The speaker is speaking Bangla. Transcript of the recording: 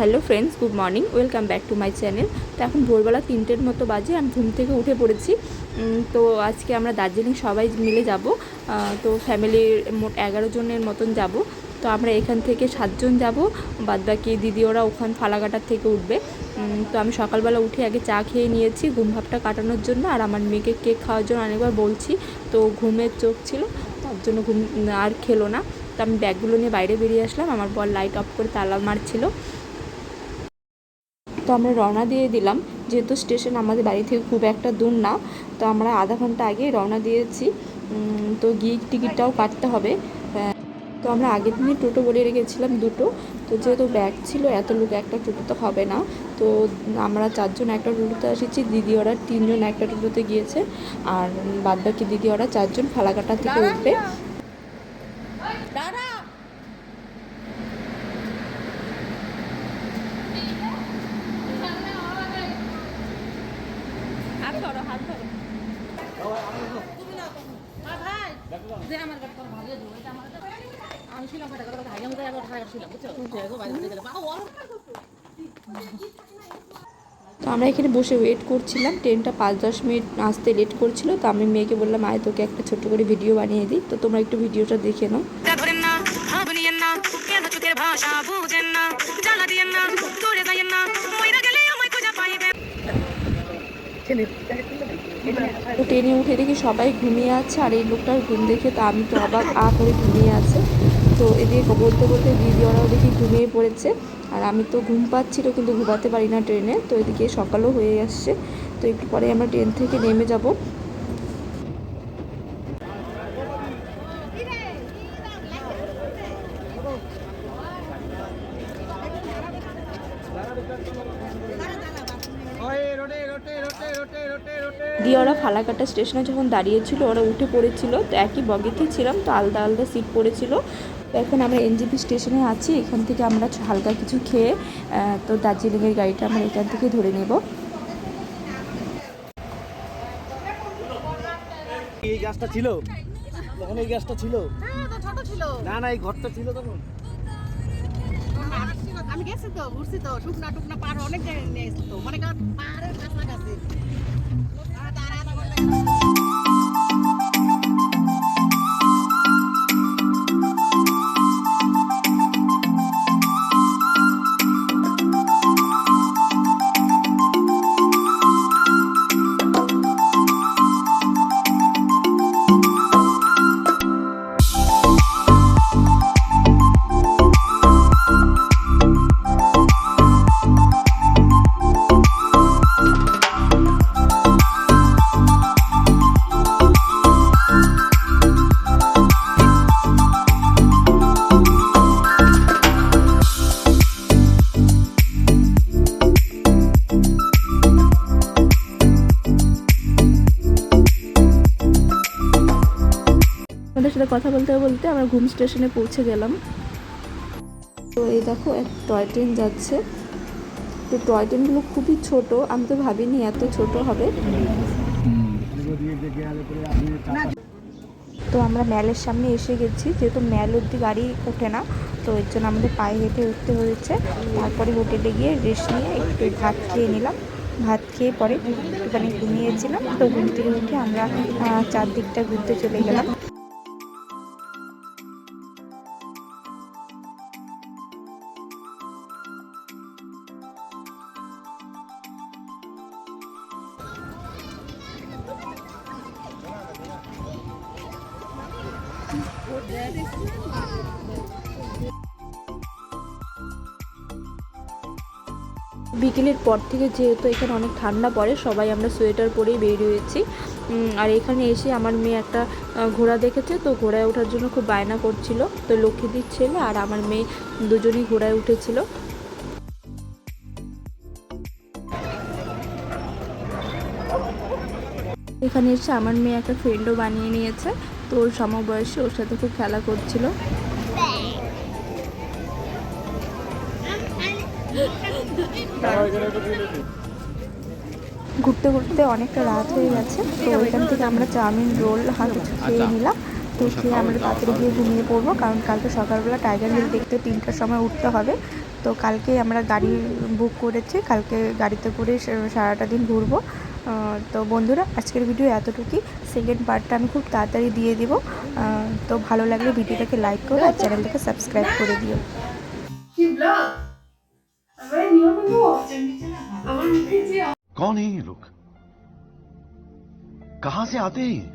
Hello friends, good morning, welcome back to my channel. তো এখন ভোরবেলা 3টের মতো বাজে, আমি ঘুম থেকে উঠে পড়েছি। তো আজকে আমরা দার্জিলিং সবাই মিলে যাব। তো ফ্যামিলির মোট 11 জনের মতন যাব। তো আমরা এখান থেকে 7 জন যাব, বাদবাকি দিদি ওরা ওখান ফালাকাটার থেকে উঠবে। তো আমি সকালবেলা উঠে আগে চা খেয়ে নিয়েছি ঘুম ভাবটা কাটানোর জন্য, আর আমার মেয়েকে কেক খাওয়ার জন্য অনেকবার বলছি, তো ঘুমের চোখ ছিল, তার জন্য ঘুম আর খেলো না। তো আমি ব্যাগগুলো নিয়ে বাইরে বেরিয়ে আসলাম, আমার বর লাইট অফ করে তালা মারছিল। তো আমরা রওনা দিয়ে দিলাম, যেহেতু স্টেশন আমাদের বাড়ি থেকে খুব একটা দূর না, তো আমরা আধা ঘন্টা আগে রওনা দিয়েছি। তো গিয়ে টিকিটটাও কাটতে হবে। তো আমরা আগের দিনে টোটো বলে রেখেছিলাম দুটো, তো যেহেতু ব্যাগ ছিল এত লোক একটা টোটোতে হবে না, তো আমরা 4 জন একটা টোটোতে এসেছি, দিদি ওরা 3 জন একটা টোটোতে গিয়েছে, আর বাদবাকি দিদি ওরা 4 জন ফালাকাটা থেকে উঠবে। তো আমরা এখানে বসে ওয়েট করছিলাম, ট্রেনটা 5-10 মিনিট আসতে লেট করছিল। তো আমি মেয়েকে বললাম, আয় তোকে একটা ছোট্ট করে ভিডিও বানিয়ে দিই। তো তোমরা একটু ভিডিওটা দেখে নাও। তো ট্রেনে উঠে দেখি সবাই ঘুমিয়ে আছে, আর এই লোকটার ঘুম দেখে তো আমি তো অবাক, করে ঘুমিয়ে আছে। তো এদিকে বলতে বলতে দিদি ওরাও দেখি ঘুমিয়ে পড়েছে, আর আমি তো ঘুম পাচ্ছিল কিন্তু ঘুমাতে পারি না ট্রেনে। তো এদিকে সকালও হয়ে আসছে, তো একটু পরে আমরা ট্রেন থেকে নেমে যাব। দিয়ে ওরা ফালাকাটা স্টেশনে যখন দাঁড়িয়েছিল ওরা উঠে পড়েছিল, তো একই বগিতেই ছিলাম, তো আলাদা আলাদা সিট পড়েছিল। তো এখন আমরা এনজেপি স্টেশনে আছি, এখান থেকে আমরা হালকা কিছু খেয়ে তো দার্জিলিংয়ের গাড়িটা আমরা এখান থেকে ধরে নেব। এই গাছটা ছিল তখন, এই গাছটা ছিল না, না এই ঘরটা ছিল তখন। আমি গেছি তো, ঘুরছি তো, শুকনা টুকনা পার অনেক জায়গায় নিয়ে এসছি তো, মনে করেন পাহাড়ের কাছাকাছি। আমাদের সাথে কথা বলতে বলতে আমরা ঘুম স্টেশনে পৌঁছে গেলাম। তো এই দেখো এক টয় ট্রেন যাচ্ছে। তো টয় ট্রেনগুলো খুবই ছোট, আমি তো ভাবিনি এত ছোট হবে। তো আমরা ম্যালের সামনে এসে গেছি, যেহেতু ম্যাল অব্দি গাড়ি ওঠে না, তো এর জন্য আমাদের পায়ে হেঁটে উঠতে হয়েছে। তারপরে হোটেলে গিয়ে রেস্ট নিয়ে একটু ভাত খেয়ে নিলাম। ভাত খেয়ে পরে একটুখানি ঘুমিয়েছিলাম। তো ঘুম থেকে উঠে আমরা চারদিকটা ঘুরতে চলে গেলাম। বিকেলের পর থেকে যেহেতু এখানে অনেক ঠান্ডা পড়ে, সবাই আমরা সোয়েটার পরেই বেরিয়েছি। আর এখানে এসে আমার মেয়ে একটা ঘোড়া দেখেছে, তো ঘোড়ায় ওঠার জন্য খুব বায়না করছিল। তো লক্ষ্মীদির ছেলে আর আমার মেয়ে দুজনই ঘোড়ায় উঠেছিল। এখানে এসে আমার মেয়ে একটা ফ্রেন্ডও বানিয়ে নিয়েছে, তো ওর সমবয়সী, ওর সাথে খুব খেলা করছিল। ঘুরতে ঘুরতে অনেকটা রাত হয়ে গেছে, তো ওইখান থেকে আমরা চাউমিন, রোল কিছু খেয়ে নিলাম। তো খেয়ে আমরা তাড়াতাড়ি গিয়ে ঘুমিয়ে পড়বো, কারণ কালকে সকালবেলা টাইগার হিল দেখতে 3টার সময় উঠতে হবে। তো কালকে আমরা গাড়ি বুক করেছি, কালকে গাড়িতে করে সারাটা দিন ঘুরবো। তো বন্ধুরা আজকের ভিডিও এতটুকুই, সেকেন্ড পার্টটা আমি খুব তাড়াতাড়ি দিয়ে দিব। তো ভালো লাগলে ভিডিওটাকে লাইক করো আর চ্যানেলটাকে সাবস্ক্রাইব করে দিও। कौन है ये लोग? कहां से आते हैं?